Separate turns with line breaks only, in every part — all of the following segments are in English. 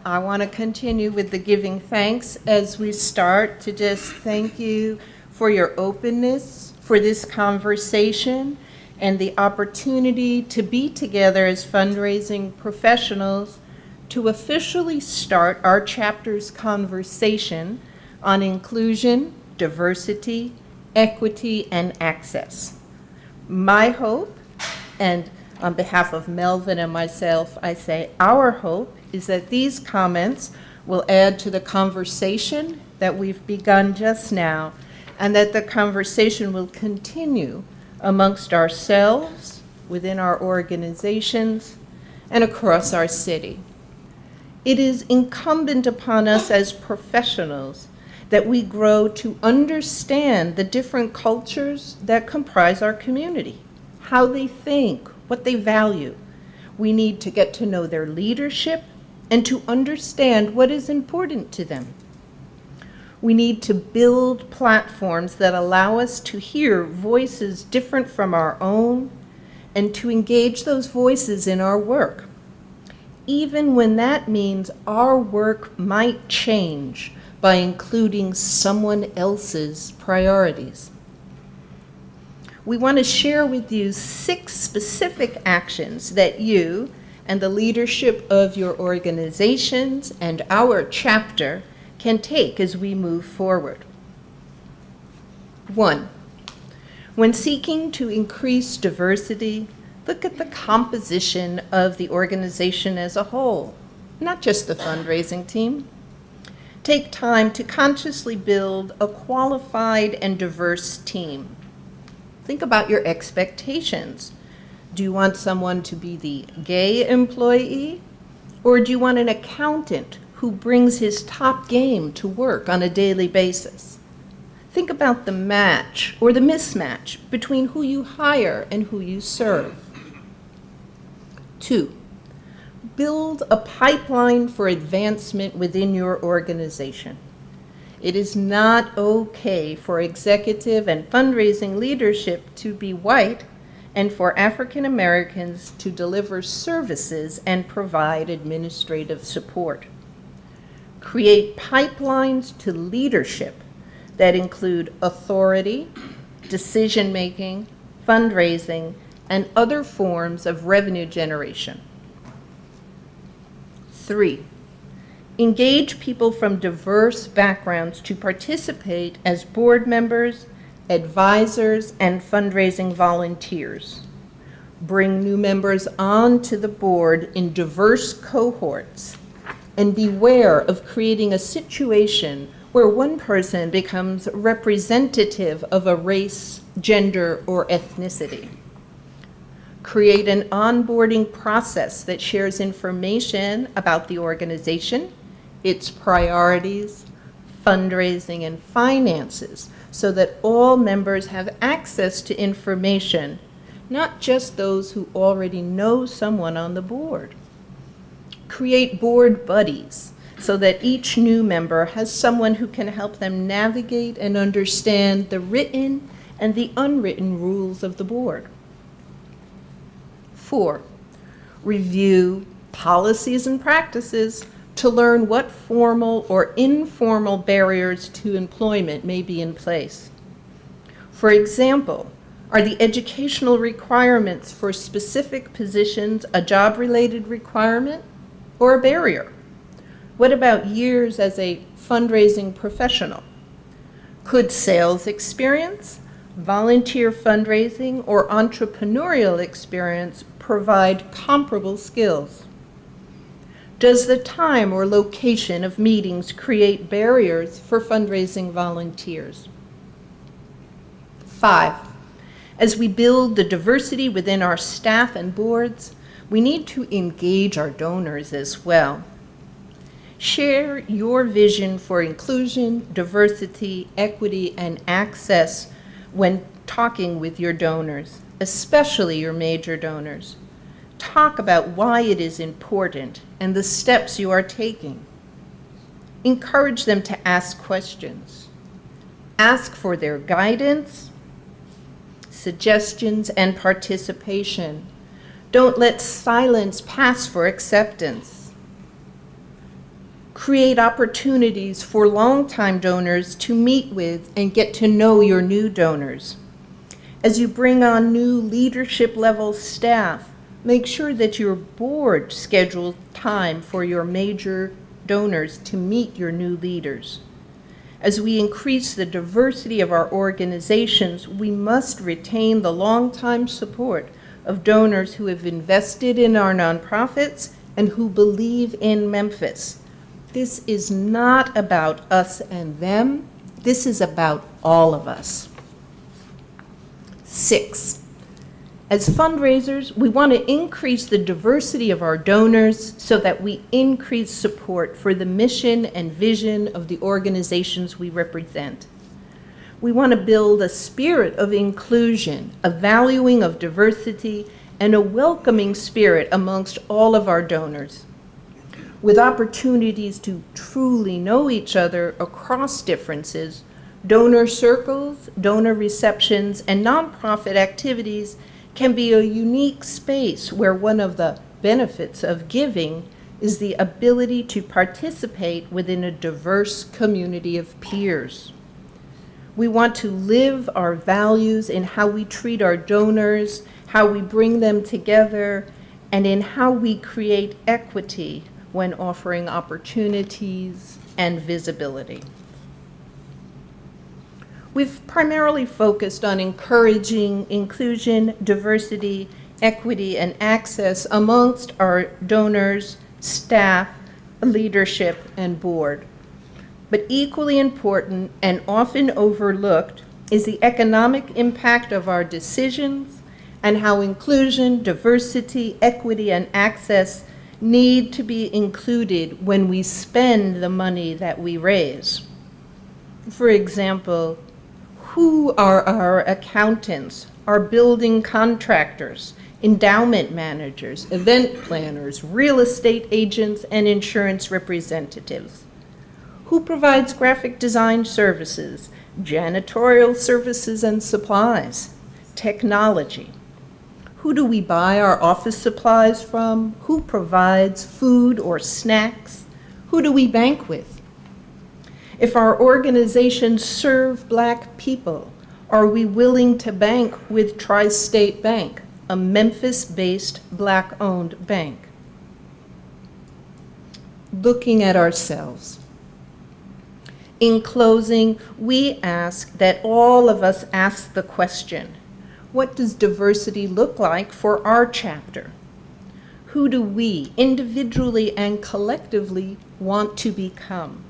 I want to continue with the giving thanks as we start to just thank you for your openness, for this conversation, and the opportunity to be together as fundraising professionals to officially start our chapter's conversation on inclusion, diversity, equity, and access. My hope, and on behalf of Melvin and myself, I say our hope is that these comments will add to the conversation that we've begun just now, and that the conversation will continue amongst ourselves, within our organizations, and across our city. It is incumbent upon us as professionals that we grow to understand the different cultures that comprise our community, how they think, what they value. We need to get to know their leadership and to understand what is important to them. We need to build platforms that allow us to hear voices different from our own and to engage those voices in our work, even when that means our work might change by including someone else's priorities. We want to share with you 6 specific actions that you and the leadership of your organizations and our chapter can take as we move forward. 1, when seeking to increase diversity, look at the composition of the organization as a whole, not just the fundraising team. Take time to consciously build a qualified and diverse team. Think about your expectations. Do you want someone to be the gay employee? Or do you want an accountant who brings his top game to work on a daily basis? Think about the match or the mismatch between who you hire and who you serve. 2, build a pipeline for advancement within your organization. It is not okay for executive and fundraising leadership to be white and for African Americans to deliver services and provide administrative support. Create pipelines to leadership that include authority, decision-making, fundraising, and other forms of revenue generation. 3, engage people from diverse backgrounds to participate as board members, advisors, and fundraising volunteers. Bring new members onto the board in diverse cohorts, and beware of creating a situation where one person becomes representative of a race, gender, or ethnicity. Create an onboarding process that shares information about the organization, its priorities, fundraising, and finances, so that all members have access to information, not just those who already know someone on the board. Create board buddies so that each new member has someone who can help them navigate and understand the written and the unwritten rules of the board. 4, review policies and practices to learn what formal or informal barriers to employment may be in place. For example, are the educational requirements for specific positions a job-related requirement or a barrier? What about years as a fundraising professional? Could sales experience, volunteer fundraising, or entrepreneurial experience provide comparable skills? Does the time or location of meetings create barriers for fundraising volunteers? 5, as we build the diversity within our staff and boards, we need to engage our donors as well. Share your vision for inclusion, diversity, equity, and access when talking with your donors, especially your major donors. Talk about why it is important and the steps you are taking. Encourage them to ask questions. Ask for their guidance, suggestions, and participation. Don't let silence pass for acceptance. Create opportunities for longtime donors to meet with and get to know your new donors. As you bring on new leadership level staff, make sure that your board schedules time for your major donors to meet your new leaders. As we increase the diversity of our organizations, we must retain the longtime support of donors who have invested in our nonprofits and who believe in Memphis. This is not about us and them. This is about all of us. 6, as fundraisers, we want to increase the diversity of our donors so that we increase support for the mission and vision of the organizations we represent. We want to build a spirit of inclusion, a valuing of diversity, and a welcoming spirit amongst all of our donors, with opportunities to truly know each other across differences. Donor circles, donor receptions, and nonprofit activities can be a unique space where one of the benefits of giving is the ability to participate within a diverse community of peers. We want to live our values in how we treat our donors, how we bring them together, and in how we create equity when offering opportunities and visibility. We've primarily focused on encouraging inclusion, diversity, equity, and access amongst our donors, staff, leadership, and board. But equally important and often overlooked is the economic impact of our decisions and how inclusion, diversity, equity, and access need to be included when we spend the money that we raise. For example, who are our accountants, our building contractors, endowment managers, event planners, real estate agents, and insurance representatives? Who provides graphic design services, janitorial services and supplies, technology? Who do we buy our office supplies from? Who provides food or snacks? Who do we bank with? If our organizations serve Black people, are we willing to bank with Tri-State Bank, a Memphis-based Black-owned bank? Looking at ourselves. In closing, we ask that all of us ask the question, what does diversity look like for our chapter? Who do we, individually and collectively, want to become?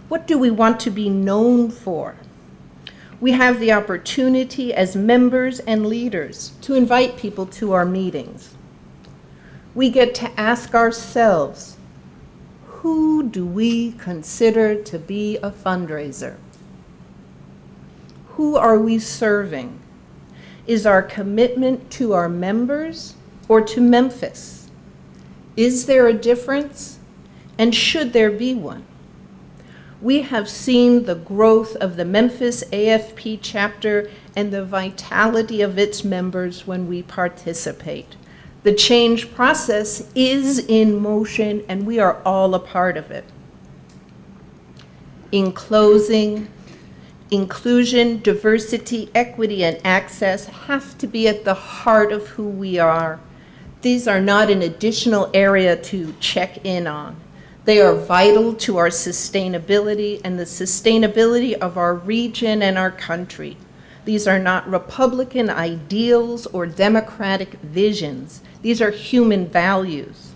What do we want to be known for? We have the opportunity as members and leaders to invite people to our meetings. We get to ask ourselves, who do we consider to be a fundraiser? Who are we serving? Is our commitment to our members or to Memphis? Is there a difference? And should there be one? We have seen the growth of the Memphis AFP chapter and the vitality of its members when we participate. The change process is in motion and we are all a part of it. In closing, inclusion, diversity, equity, and access have to be at the heart of who we are. These are not an additional area to check in on. They are vital to our sustainability and the sustainability of our region and our country. These are not Republican ideals or Democratic visions. These are human values.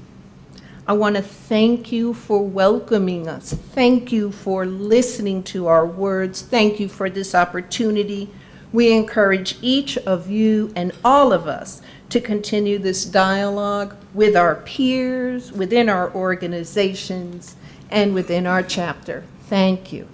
I want to thank you for welcoming us. Thank you for listening to our words. Thank you for this opportunity. We encourage each of you and all of us to continue this dialogue with our peers, within our organizations, and within our chapter. Thank you.